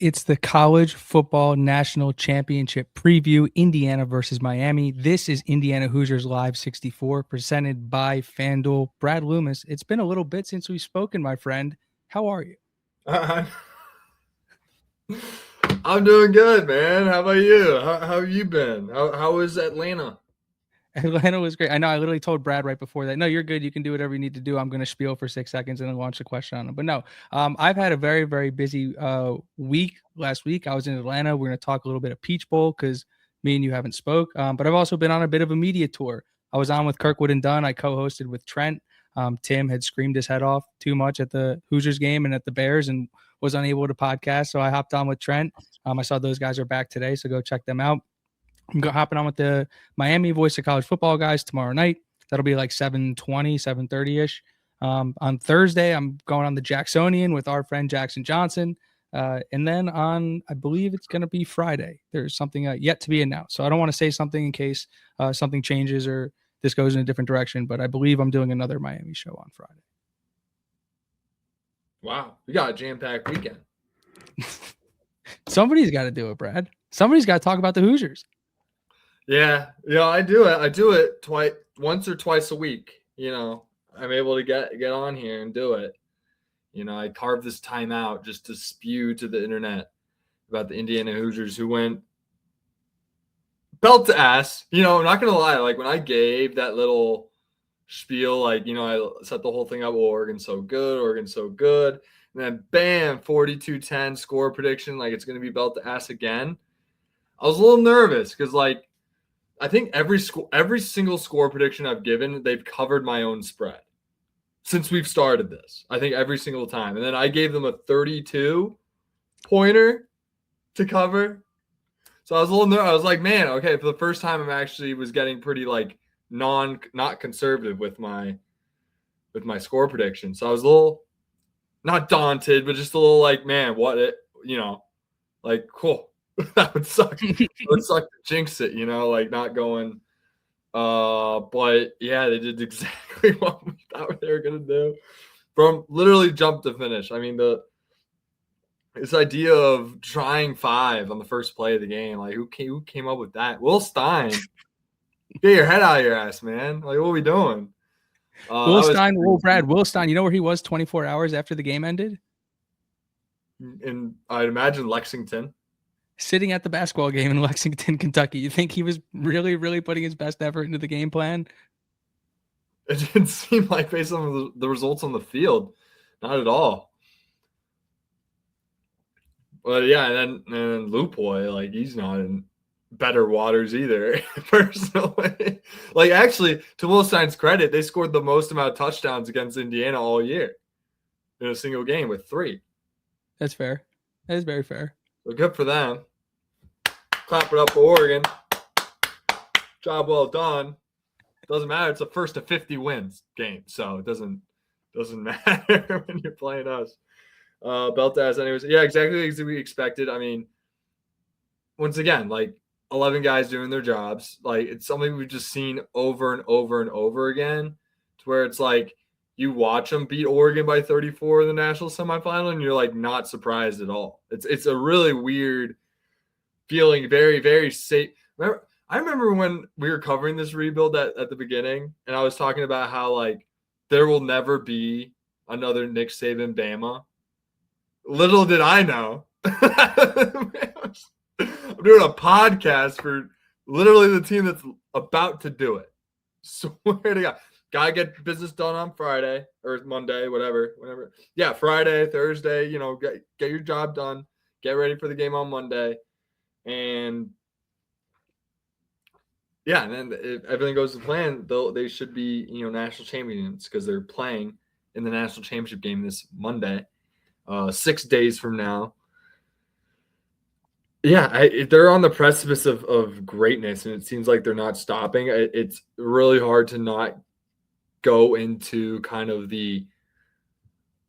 It's the college football national championship preview, Indiana versus Miami. This is Indiana Hoosiers Live 64, presented by FanDuel. Brad Loomis, it's been a little bit since we've spoken, my friend. How are you? I- I'm doing good, man. How about you? How have you been? How is Atlanta? Atlanta was great. I know I literally told Brad right before that, no, you're good. You can do whatever you need to do. I'm going to spiel for 6 seconds and then launch the question on him. But no, I've had a very, very busy week. Last week, I was in Atlanta. We're going to talk a little bit of Peach Bowl because me and you haven't spoke. But I've also been on a bit of a media tour. I was on with Kirkwood and Dunn. I co-hosted with Trent. Tim had screamed his head off too much at the Hoosiers game and at the Bears and was unable to podcast. So I hopped on with Trent. I saw those guys are back today, so go check them out. I'm hopping on with the Miami Voice of College Football guys tomorrow night. That'll be like 7:20, 7:30-ish. On Thursday, I'm going on the Jacksonian with our friend Jackson Johnson. And then on, I believe it's going to be Friday. There's something yet to be announced. So I don't want to say something in case something changes or this goes in a different direction. But I believe I'm doing another Miami show on Friday. Wow, we got a jam-packed weekend. Somebody's got to do it, Brad. Somebody's got to talk about the Hoosiers. Yeah, I do it. I do it once or twice a week. I'm able to get on here and do it. I carved this time out just to spew to the internet about the Indiana Hoosiers who went belt to ass. I'm not gonna lie. Like when I gave that little spiel, I set the whole thing up. Well, Oregon's so good. And then bam, 42-10 score prediction. Like it's gonna be belt to ass again. I was a little nervous because I think every single score prediction I've given, they've covered my own spread since we've started this. I think every single time. And then I gave them a 32 pointer to cover. So I was a little nervous. I was like, man, okay, for the first time I'm actually was getting pretty not conservative with my score prediction. So I was a little not daunted, but just a little like, man, cool. That would suck. It would suck to jinx it, not going. But yeah, they did exactly what we thought they were gonna do from literally jump to finish. I mean, this idea of trying 5 on the first play of the game, like who came up with that? Will Stein, get your head out of your ass, man! Like, what are we doing? Will Stein, Brad, Will Stein, you know where he was 24 hours after the game ended? And I'd imagine Lexington. Sitting at the basketball game in Lexington, Kentucky. You think he was really, really putting his best effort into the game plan? It didn't seem like based on the results on the field. Not at all. But yeah, and then Lupoy, like he's not in better waters either, personally. Like actually, to Will Stein's credit, they scored the most amount of touchdowns against Indiana all year in a single game with 3. That's fair. That is very fair. So good for them. Clap it up for Oregon. Job well done. Doesn't matter. It's a first to 50 wins game, so it doesn't matter when you're playing us. Belt as anyways. Yeah, exactly as we expected. I mean, once again, like 11 guys doing their jobs. Like it's something we've just seen over and over and over again, to where it's like you watch them beat Oregon by 34 in the national semifinal, and you're like not surprised at all. It's a really weird feeling, very, very safe. I remember when we were covering this rebuild at the beginning, and I was talking about how like there will never be another Nick Saban Bama. Little did I know. I'm doing a podcast for literally the team that's about to do it. Swear to God. Gotta get business done on Friday or Monday, whenever. Yeah, Friday, Thursday, get your job done. Get ready for the game on Monday. And yeah, and then if everything goes to plan, they should be, national champions because they're playing in the national championship game this Monday, 6 days from now. Yeah, they're on the precipice of greatness, and it seems like they're not stopping. It's really hard to not go into kind of the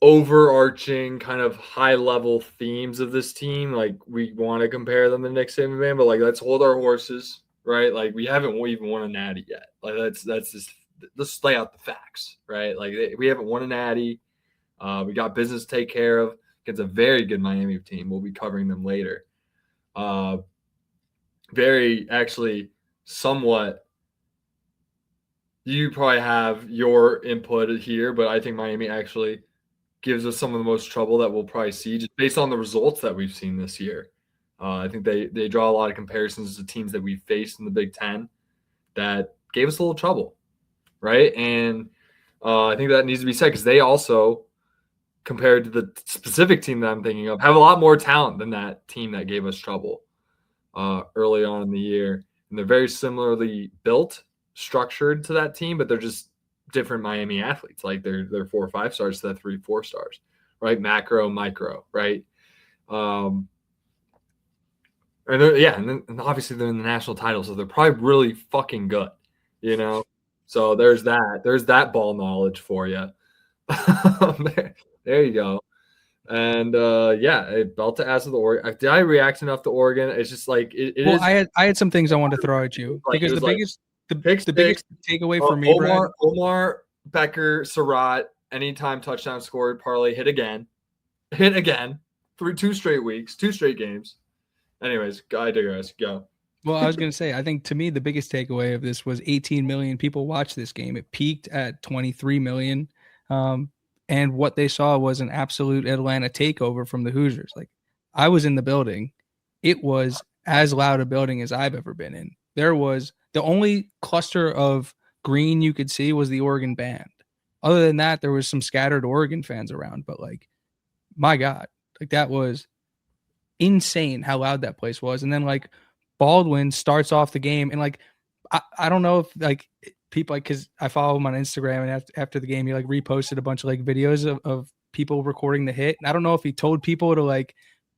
overarching kind of high-level themes of this team. Like, we want to compare them to Nick Saban Band, but, like, let's hold our horses, right? Like, we haven't even won a natty yet. Like, that's just – let's lay out the facts, right? Like, we haven't won a natty. We got business to take care of. against a very good Miami team. We'll be covering them later. Very actually somewhat. You probably have your input here, but I think Miami actually gives us some of the most trouble that we'll probably see just based on the results that we've seen this year. I think they draw a lot of comparisons to teams that we faced in the Big Ten that gave us a little trouble, right? And I think that needs to be said because they also, compared to the specific team that I'm thinking of, have a lot more talent than that team that gave us trouble early on in the year. And they're very similarly built, structured to that team, but they're just different Miami athletes. Like they're 4 or 5 stars to 3, 4 stars, right? Macro, micro, right? And then obviously they're in the national title, so they're probably really fucking good, you know. So there's that ball knowledge for you. there you go. And belt to ass of the Oregon. Did I react enough to Oregon? It's just like it well, is. I had some things I wanted to throw at you because the biggest takeaway for me, Brad. Omar Becker Surratt, anytime touchdown scored, parlay hit again, 2 straight weeks, 2 straight games. Anyways, I digress. Go. Well, I was going to say, I think to me, the biggest takeaway of this was 18 million people watched this game. It peaked at 23 million. And what they saw was an absolute Atlanta takeover from the Hoosiers. Like, I was in the building. It was as loud a building as I've ever been in. There was the only cluster of green you could see was the Oregon band. Other than that, there was some scattered Oregon fans around. But, like, my God, like, that was insane how loud that place was. And then, like, Baldwin starts off the game, and like I don't know if like people, like, because I follow him on Instagram, and after the game he like reposted a bunch of like videos of people recording the hit, and I don't know if he told people to like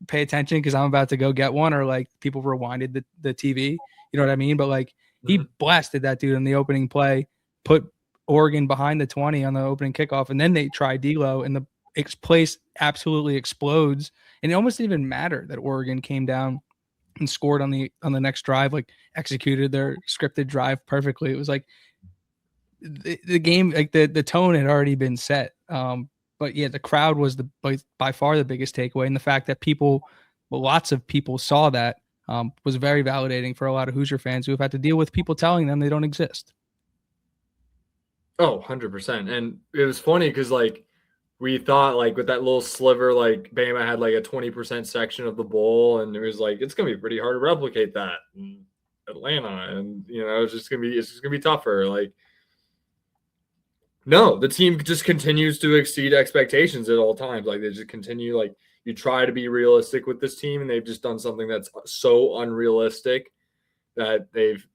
pay attention because I'm about to go get one, or like people rewinded the TV, you know what I mean? But like he blasted that dude in the opening play, put Oregon behind the 20 on the opening kickoff, and then they try D-Lo, and the place absolutely explodes, and it almost didn't even matter that Oregon came down and scored on the next drive, like executed their scripted drive perfectly. It was like the game, like the tone had already been set. But yeah, the crowd was by far the biggest takeaway, and the fact that lots of people saw that was very validating for a lot of Hoosier fans who have had to deal with people telling them they don't exist. Oh, 100%. And it was funny because like we thought like with that little sliver, like Bama had like a 20% section of the bowl, and it was like it's gonna be pretty hard to replicate that in Atlanta, and you know it's just gonna be tougher. Like, no, the team just continues to exceed expectations at all times. Like they just continue. Like you try to be realistic with this team, and they've just done something that's so unrealistic that they've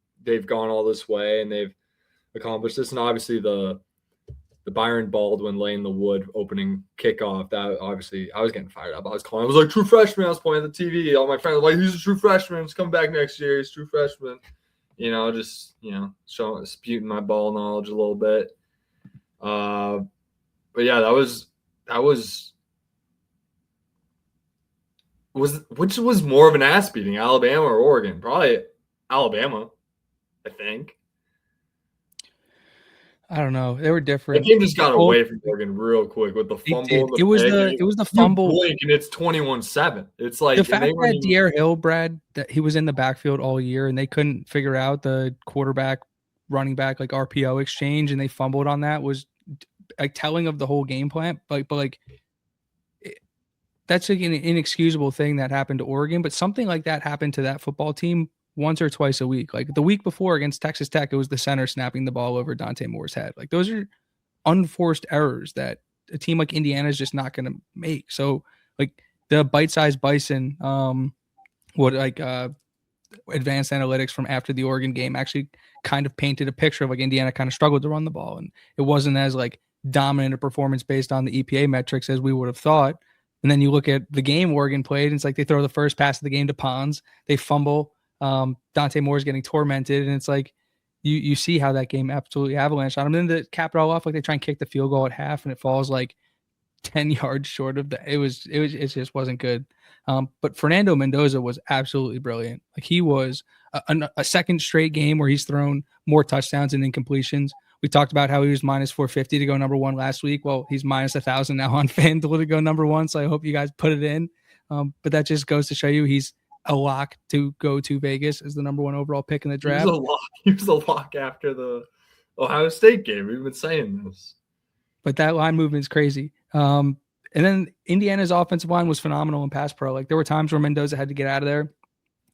gone all this way and they've accomplished this. And obviously the Byron Baldwin laying the wood opening kickoff, that obviously I was getting fired up. I was like, true freshman. I was pointing at the TV. All my friends were like, he's a true freshman. He's coming back next year. He's a true freshman. You know, just, you know, disputing my ball knowledge a little bit. But yeah, which was more of an ass beating, Alabama or Oregon? Probably Alabama, I think. I don't know. They were different. The game just got away from Oregon real quick with the fumble. It was the fumble. Blink and it's 21-7. It's like the fact that De'Aaron Hill, Brad, that he was in the backfield all year and they couldn't figure out the quarterback, running back, like RPO exchange, and they fumbled on that was like telling of the whole game plan. But that's like an inexcusable thing that happened to Oregon. But something like that happened to that football team once or twice a week. Like the week before against Texas Tech, it was the center snapping the ball over Dante Moore's head. Like those are unforced errors that a team like Indiana is just not going to make. So like the bite-sized bison, advanced analytics from after the Oregon game actually kind of painted a picture of like Indiana kind of struggled to run the ball, and it wasn't as like dominant a performance based on the EPA metrics as we would have thought. And then you look at the game Oregon played, and it's like they throw the first pass of the game to Pons, they fumble. Dante Moore's getting tormented, and it's like you see how that game absolutely avalanched on them. And then to cap it all off, like they try and kick the field goal at half, and it falls like 10 yards short of it just wasn't good. But Fernando Mendoza was absolutely brilliant. Like he was a second straight game where he's thrown more touchdowns and incompletions, We talked about how he was minus 450 to go number one last week. Well, he's minus 1,000 now on FanDuel to go number one. So I hope you guys put it in. But that just goes to show you he's a lock to go to Vegas as the number one overall pick in the draft. He was a lock after the Ohio State game. We've been saying this. But that line movement is crazy. And then Indiana's offensive line was phenomenal in pass pro. Like there were times where Mendoza had to get out of there.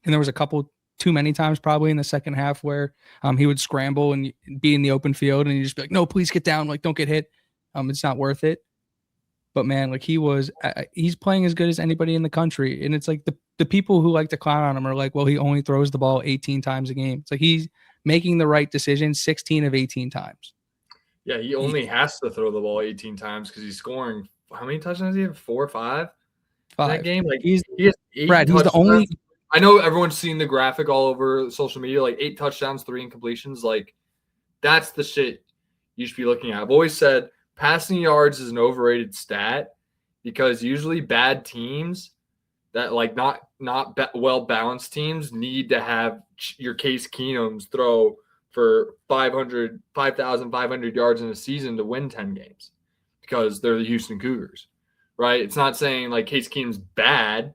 And there was a couple too many times probably in the second half where he would scramble and be in the open field and you just be like, no, please get down. Like, don't get hit. It's not worth it. But man, like he's playing as good as anybody in the country. And it's like the people who like to clown on him are like, well, he only throws the ball 18 times a game. It's like he's making the right decision 16 of 18 times. Yeah, he only has to throw the ball 18 times because he's scoring. How many touchdowns does he have? 4 or 5? 5. In that game? Like he has 8 Brad, he's the only. I know everyone's seen the graphic all over social media, like 8 touchdowns, 3 incompletions. Like that's the shit you should be looking at. I've always said passing yards is an overrated stat because usually bad teams that like not well balanced teams need to have your Case Keenums throw for 5,500 yards in a season to win 10 games because they're the Houston Cougars, right? It's not saying like Case Keenum's bad.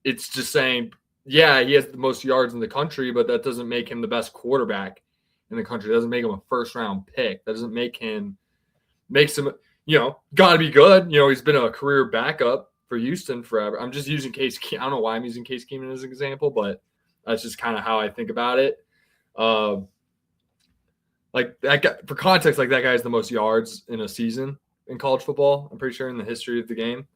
It's just saying, yeah, he has the most yards in the country, but that doesn't make him the best quarterback in the country. It doesn't make him a first-round pick. That doesn't makes him, got to be good. He's been a career backup for Houston forever. I'm just using Case Keenum. I don't know why I'm using Case Keenum as an example, but that's just kind of how I think about it. Like that guy, for context, like that guy has the most yards in a season in college football. I'm pretty sure in the history of the game.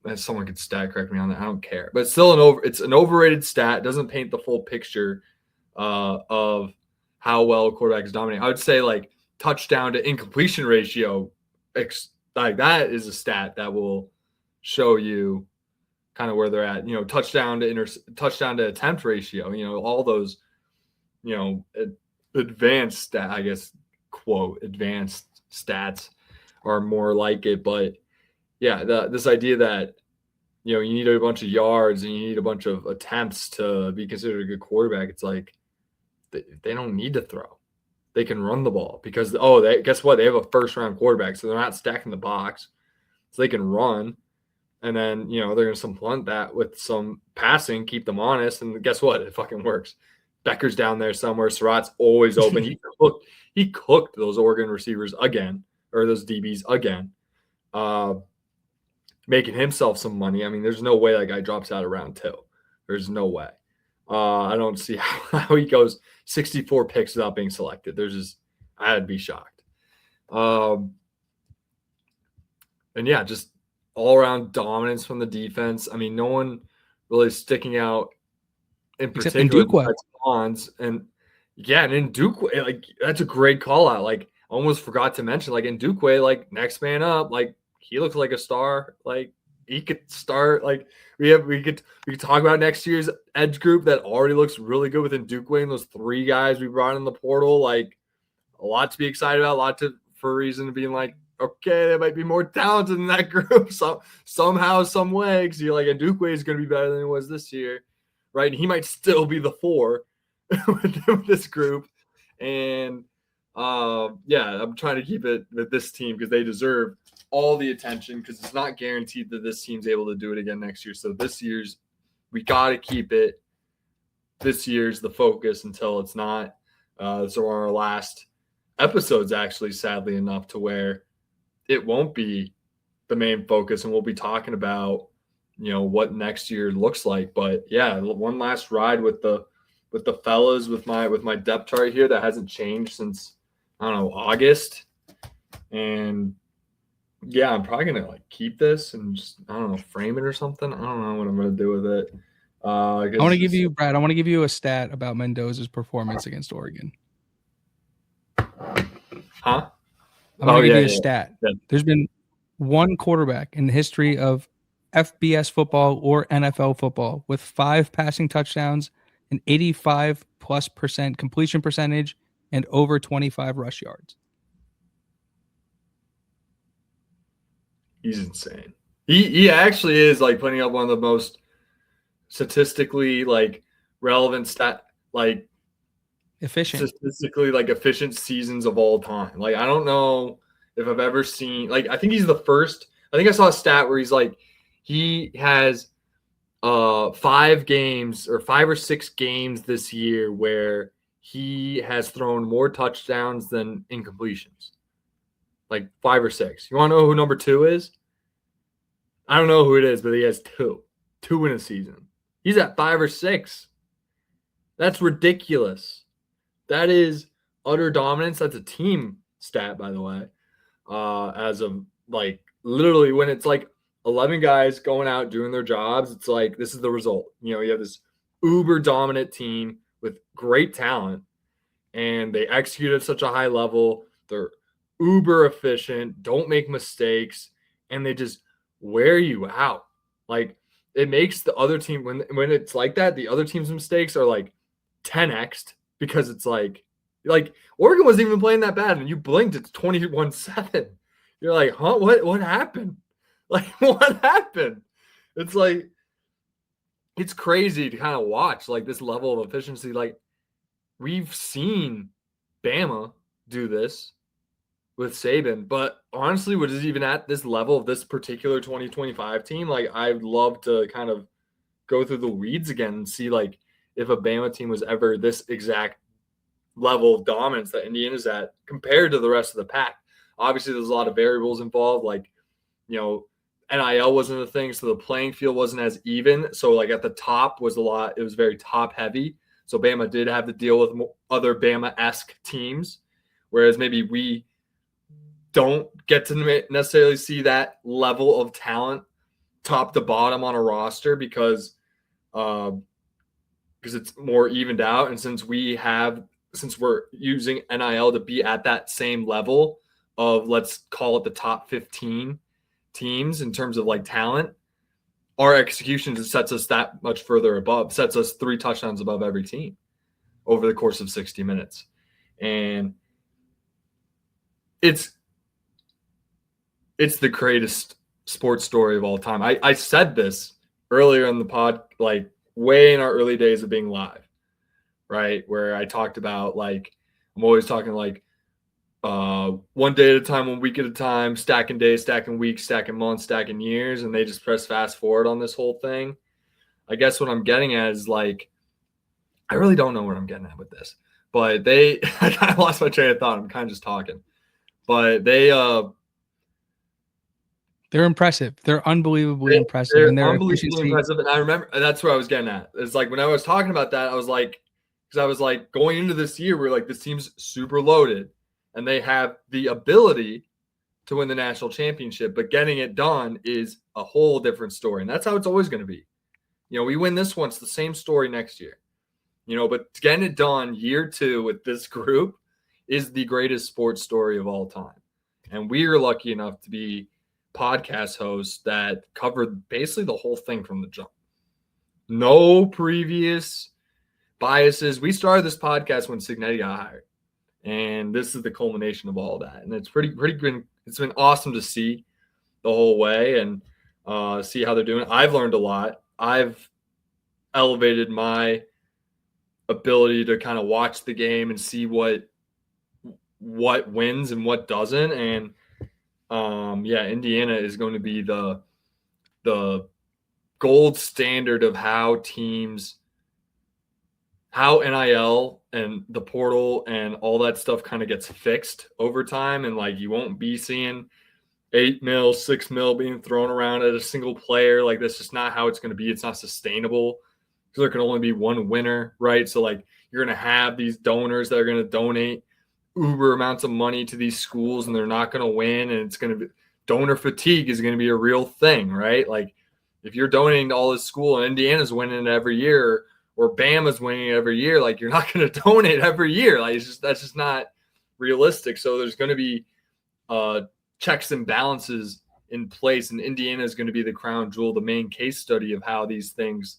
If someone could stat correct me on that, I don't care. But it's still it's an overrated stat. It doesn't paint the full picture of how well a quarterback is dominating. I would say like touchdown to incompletion ratio, like that is a stat that will show you kind of where they're at. Touchdown to attempt ratio. All those. Advanced stats are more like it. But yeah, this idea that, you need a bunch of yards and you need a bunch of attempts to be considered a good quarterback. It's like they don't need to throw. They can run the ball because, guess what? They have a first-round quarterback, so they're not stacking the box. So they can run. And then, they're going to supplant that with some passing, keep them honest. And guess what? It fucking works. Becker's down there somewhere. Surratt's always open. He cooked those Oregon receivers again, or those DBs again, making himself some money. I mean, there's no way that guy drops out of round 2. There's no way. I don't see how he goes 64 picks without being selected. I'd be shocked. And yeah, just all around dominance from the defense. I mean, no one really sticking out in particular. Bonds and Ndukwe, like that's a great call out. Like I almost forgot to mention, like Ndukwe, like next man up, like he looks like a star. Like he could start. Like we could talk about next year's edge group that already looks really good with Ndukwe and those 3 guys we brought in the portal. Like a lot to be excited about, for a reason to being like, okay, they might be more talented in that group. So somehow, some way, because you're like Ndukwe is going to be better than he was this year, right? And he might still be the 4 with this group. And I'm trying to keep it with this team because they deserve all the attention because it's not guaranteed that this team's able to do it again next year. So we got to keep it. This year's the focus until it's not. So our last episodes, actually, sadly enough, to where it won't be the main focus, and we'll be talking about, what next year looks like. But yeah, one last ride with the fellas with my depth chart here that hasn't changed since, I don't know, August. And yeah, I'm probably gonna keep this and just, I don't know, frame it or something. I don't know what I'm gonna do with it. I want to give you, Brad, I want to give you a stat about Mendoza's performance against Oregon. Huh? I'm going to give you a stat. Yeah. There's been one quarterback in the history of FBS football or NFL football with 5 passing touchdowns, an 85+% completion percentage, and over 25 rush yards. He's insane. He actually is like putting up one of the most statistically like relevant efficient. statistically like efficient seasons of all time. Like I don't know if I've ever seen like I think he's the first. I think I saw a stat where he's like he has 5 games or 5 or 6 games this year where he has thrown more touchdowns than incompletions. Like 5 or 6. You want to know who number 2 is? I don't know who it is, but he has 2 in a season. He's at 5 or 6. That's ridiculous. That is utter dominance. That's a team stat, by the way. As of like literally when it's like 11 guys going out doing their jobs, it's like this is the result. You know, you have this uber dominant team with great talent, and they execute at such a high level. They're uber efficient, don't make mistakes, and they just wear you out. Like it makes the other team when it's like that, the other team's mistakes are like 10x'd because it's like Oregon wasn't even playing that bad, and you blinked, it's 21-7. You're like, huh? What happened? Like, what happened? It's like it's crazy to kind of watch like this level of efficiency. Like we've seen Bama do this with Saban, but honestly, what is even at this level of this particular 2025 team? Like, I'd love to kind of go through the weeds again and see like if a Bama team was ever this exact level of dominance that Indiana's at compared to the rest of the pack. Obviously, there's a lot of variables involved, like, you know, NIL wasn't a thing, so the playing field wasn't as even. So, like, at the top was it was very top heavy. So, Bama did have to deal with other Bama-esque teams, whereas maybe we don't get to necessarily see that level of talent top to bottom on a roster because it's more evened out. And since we're using NIL to be at that same level of, let's call it the top 15 teams in terms of like talent, our execution just sets us that much further above, sets us 3 touchdowns above every team over the course of 60 minutes. And it's the greatest sports story of all time. I said this earlier in the pod, like way in our early days of being live, right? Where I talked about like, I'm always talking like one day at a time, 1 week at a time, stacking days, stacking weeks, stacking months, stacking years. And they just press fast forward on this whole thing. I guess what I'm getting at is like, I really don't know what I'm getting at with this, but I kind of lost my train of thought. I'm kind of just talking, but they're impressive. They're unbelievably impressive. They're And they're unbelievably impressive. And I remember that's what I was getting at. It's like when I was talking about that, I was like, because I was like going into this year, we're like, this team's super loaded and they have the ability to win the national championship, but getting it done is a whole different story. And that's how it's always going to be. You know, we win this one, it's the same story next year. You know, but getting it done year 2 with this group is the greatest sports story of all time. And we are lucky enough to be podcast hosts that covered basically the whole thing from the jump. No previous biases. We started this podcast when Signetti got hired. And this is the culmination of all that. And it's pretty good. It's been awesome to see the whole way and see how they're doing. I've learned a lot. I've elevated my ability to kind of watch the game and see what wins and what doesn't. And Indiana is going to be the gold standard of how NIL and the portal and all that stuff kind of gets fixed over time. And like, you won't be seeing $8 million, $6 million being thrown around at a single player. Like, that's just not how it's going to be. It's not sustainable because there can only be one winner, right? So like, you're going to have these donors that are going to donate uber amounts of money to these schools and they're not going to win. And it's going to be donor fatigue is going to be a real thing, right? Like if you're donating to all this school and Indiana's winning it every year or Bama's winning it every year, like you're not going to donate every year. Like that's just not realistic. So there's going to be checks and balances in place, and Indiana is going to be the crown jewel, the main case study of how these things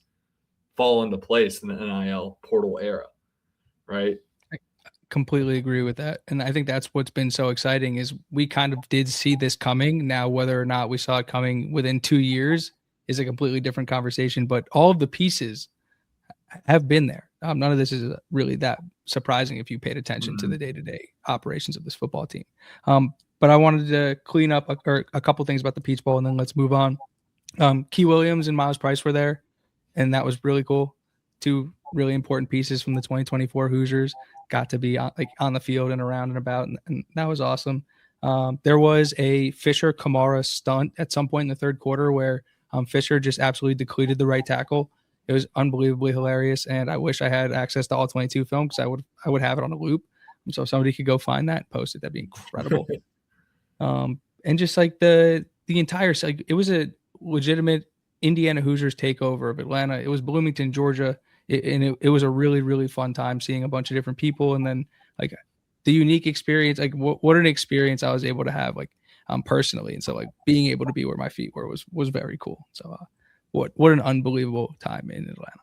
fall into place in the NIL portal era, right? Completely agree with that. And I think that's what's been so exciting is we kind of did see this coming. Now, whether or not we saw it coming within 2 years is a completely different conversation, but all of the pieces have been there. none of this is really that surprising if you paid attention to Mhm. the day-to-day operations of this football team. But I wanted to clean up a couple things about the Peach Bowl, and then let's move on. Key Williams and Miles Price were there, and that was really cool. Two really important pieces from the 2024 Hoosiers got to be on the field and around and about, and that was awesome. There was a Fisher Kamara stunt at some point in the third quarter where Fisher just absolutely depleted the right tackle. It was unbelievably hilarious, and I wish I had access to all 22 film because I would have it on a loop. So if somebody could go find that and post it, that'd be incredible. And just like the entire, like, it was a legitimate Indiana Hoosiers takeover of Atlanta. It was Bloomington, Georgia, and it was a really, really fun time seeing a bunch of different people, and then like the unique experience, like what an experience I was able to have, like personally, and so like being able to be where my feet were was very cool. So what an unbelievable time in Atlanta.